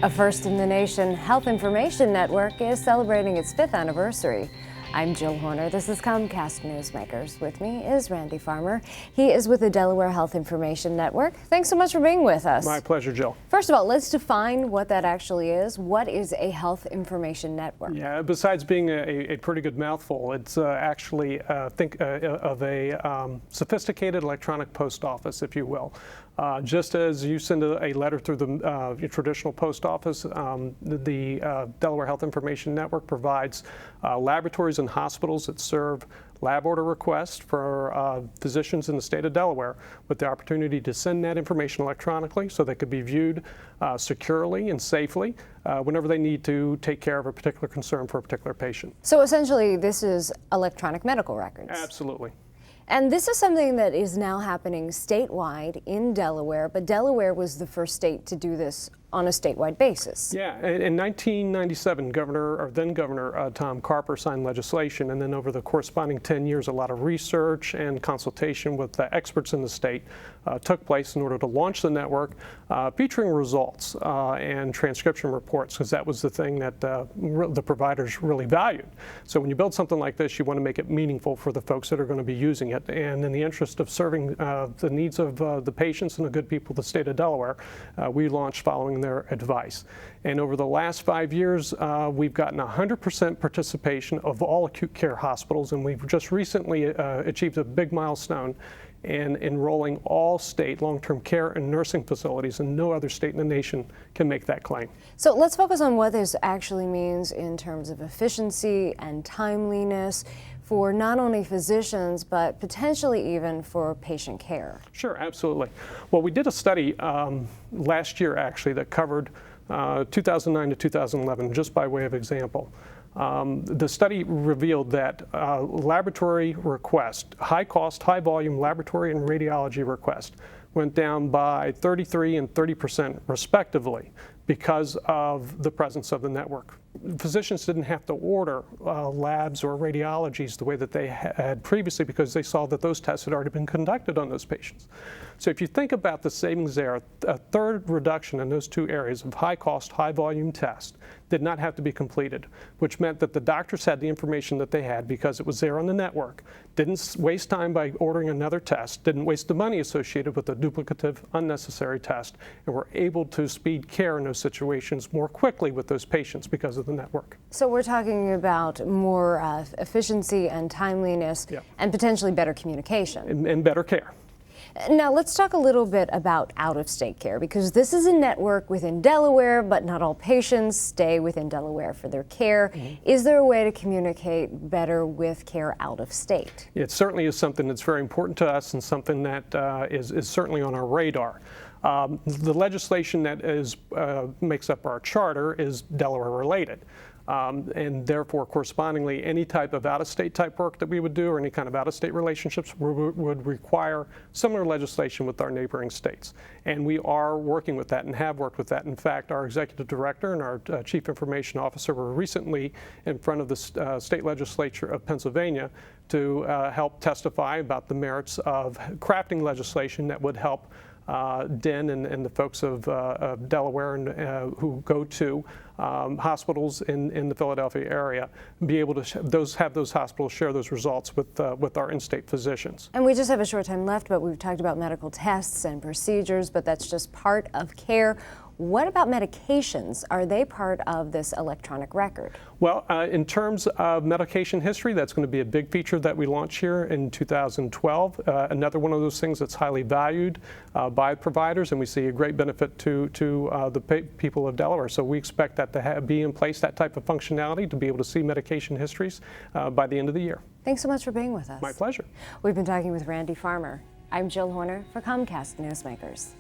A first in the nation, Health Information Network is celebrating its 5th anniversary. I'm Jill Horner. This is Comcast Newsmakers. With me is Randy Farmer. He is with the Delaware Health Information Network. Thanks so much for being with us. My pleasure, Jill. First of all, let's define what that actually is. What is a health information network? Yeah, besides being a pretty good mouthful, it's actually think of a sophisticated electronic post office, if you will. Just as you send a letter through the traditional post office, the Delaware Health Information Network provides laboratories and hospitals that serve lab order requests for physicians in the state of Delaware with the opportunity to send that information electronically so they could be viewed securely and safely whenever they need to take care of a particular concern for a particular patient. So essentially, this is electronic medical records. Absolutely. And this is something that is now happening statewide in Delaware, but Delaware was the first state to do this on a statewide basis. Yeah, in 1997, then Governor Tom Carper signed legislation, and then over the corresponding 10 years, a lot of research and consultation with the experts in the state took place in order to launch the network, featuring results and transcription reports, because that was the thing that the providers really valued. So when you build something like this, you want to make it meaningful for the folks that are going to be using it. And in the interest of serving the needs of the patients and the good people of the state of Delaware, we launched following their advice. And over the last 5 years, we've gotten 100% participation of all acute care hospitals, and we've just recently achieved a big milestone in enrolling all state long-term care and nursing facilities, and no other state in the nation can make that claim. So let's focus on what this actually means in terms of efficiency and timeliness for not only physicians, but potentially even for patient care. Sure, absolutely. Well, we did a study last year, actually, that covered 2009 to 2011, just by way of example. The study revealed that laboratory requests, high cost, high volume laboratory and radiology requests, went down by 33% and 30% respectively because of the presence of the network. Physicians didn't have to order labs or radiologies the way that they had previously because they saw that those tests had already been conducted on those patients. So if you think about the savings there, a third reduction in those two areas of high cost, high volume tests did not have to be completed, which meant that the doctors had the information that they had because it was there on the network, didn't waste time by ordering another test, didn't waste the money associated with a duplicative, unnecessary test, and were able to speed care in those situations more quickly with those patients because of the network. So we're talking about more efficiency and timeliness, yeah, and potentially better communication. And better care. Now let's talk a little bit about out-of-state care, because this is a network within Delaware, but not all patients stay within Delaware for their care. Mm-hmm. Is there a way to communicate better with care out of state? It certainly is something that's very important to us and something that is certainly on our radar. The legislation that makes up our charter is Delaware related. And therefore, correspondingly, any type of out-of-state type work that we would do or any kind of out-of-state relationships would require similar legislation with our neighboring states. And we are working with that and have worked with that. In fact, our executive director and our chief information officer were recently in front of the state legislature of Pennsylvania to help testify about the merits of crafting legislation that would help Den and the folks of Delaware and who go to hospitals in the Philadelphia area be able to have those hospitals share those results with our in-state physicians. And we just have a short time left, but we've talked about medical tests and procedures, but that's just part of care. What about medications? Are they part of this electronic record? Well, in terms of medication history, that's going to be a big feature that we launch here in 2012. Another one of those things that's highly valued by providers, and we see a great benefit to the people of Delaware. So we expect that to be in place, that type of functionality, to be able to see medication histories by the end of the year. Thanks so much for being with us. My pleasure. We've been talking with Randy Farmer. I'm Jill Horner for Comcast Newsmakers.